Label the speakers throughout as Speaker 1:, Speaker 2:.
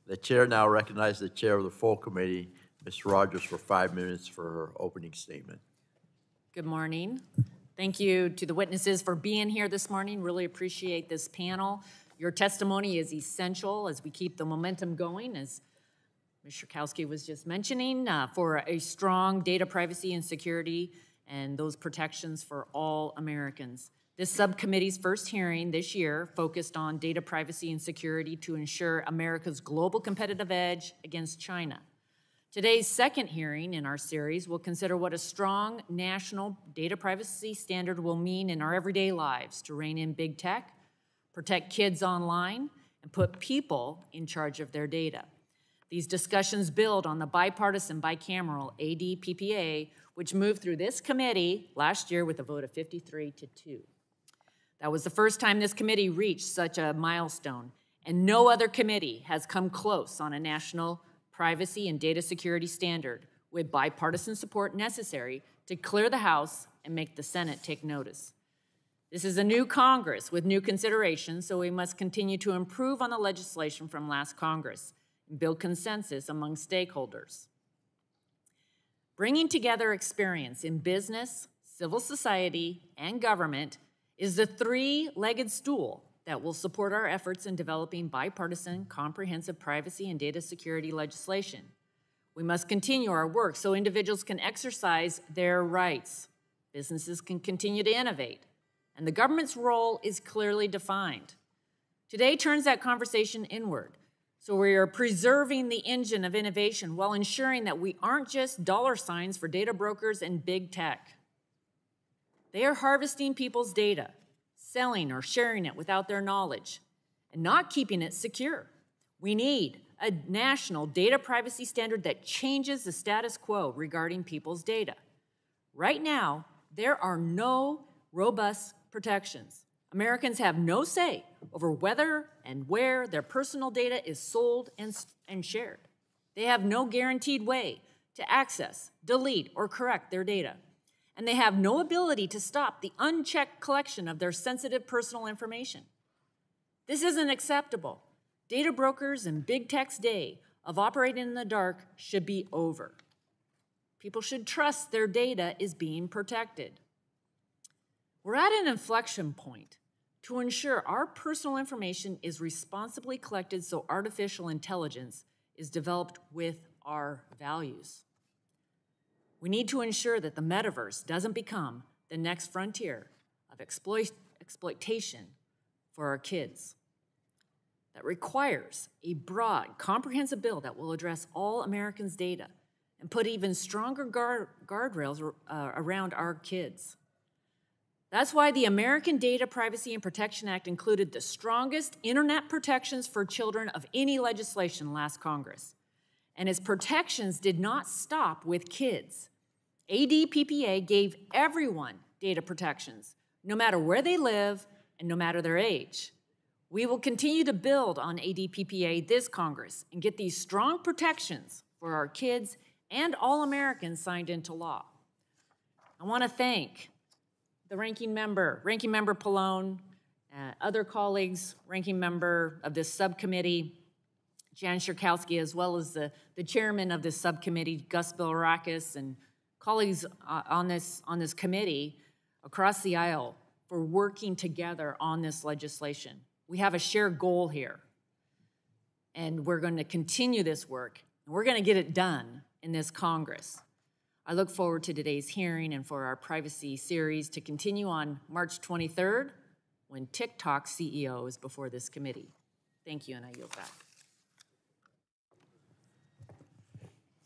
Speaker 1: The chair now recognizes the chair of the full committee, Ms. Rodgers, for 5 minutes for her opening statement.
Speaker 2: Good morning. Thank you to the witnesses for being here this morning. Really appreciate this panel. Your testimony is essential as we keep the momentum going, as Ms. Schierkowski was just mentioning, for a strong data privacy and security and those protections for all Americans. This subcommittee's first hearing this year focused on data privacy and security to ensure America's global competitive edge against China. Today's second hearing in our series will consider what a strong national data privacy standard will mean in our everyday lives to rein in big tech, protect kids online, and put people in charge of their data. These discussions build on the bipartisan bicameral ADPPA, which moved through this committee last year with a vote of 53-2. That was the first time this committee reached such a milestone, and no other committee has come close on a national privacy and data security standard with bipartisan support necessary to clear the House and make the Senate take notice. This is a new Congress with new considerations, so we must continue to improve on the legislation from last Congress and build consensus among stakeholders. Bringing together experience in business, civil society, and government is the three-legged stool that will support our efforts in developing bipartisan, comprehensive privacy and data security legislation. We must continue our work so individuals can exercise their rights, businesses can continue to innovate, and the government's role is clearly defined. Today turns that conversation inward, so we are preserving the engine of innovation while ensuring that we aren't just dollar signs for data brokers and big tech. They are harvesting people's data, selling or sharing it without their knowledge, and not keeping it secure. We need a national data privacy standard that changes the status quo regarding people's data. Right now, there are no robust protections. Americans have no say over whether and where their personal data is sold and shared. They have no guaranteed way to access, delete, or correct their data. And they have no ability to stop the unchecked collection of their sensitive personal information. This isn't acceptable. Data brokers and big tech's day of operating in the dark should be over. People should trust their data is being protected. We're at an inflection point to ensure our personal information is responsibly collected so artificial intelligence is developed with our values. We need to ensure that the metaverse doesn't become the next frontier of exploitation for our kids. That requires a broad, comprehensive bill that will address all Americans' data and put even stronger guardrails around our kids. That's why the American Data Privacy and Protection Act included the strongest internet protections for children of any legislation last Congress. And its protections did not stop with kids. ADPPA gave everyone data protections, no matter where they live and no matter their age. We will continue to build on ADPPA this Congress and get these strong protections for our kids and all Americans signed into law. I want to thank the ranking member Pallone, other colleagues, ranking member of this subcommittee, Jan Schierkowski, as well as the chairman of this subcommittee, Gus Bilirakis, and colleagues on this committee across the aisle for working together on this legislation. We have a shared goal here, and we're going to continue this work, and we're going to get it done in this Congress. I look forward to today's hearing and for our privacy series to continue on March 23rd when TikTok CEO is before this committee. Thank you, and I yield back.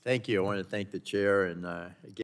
Speaker 1: Thank you. I want to thank the chair and again.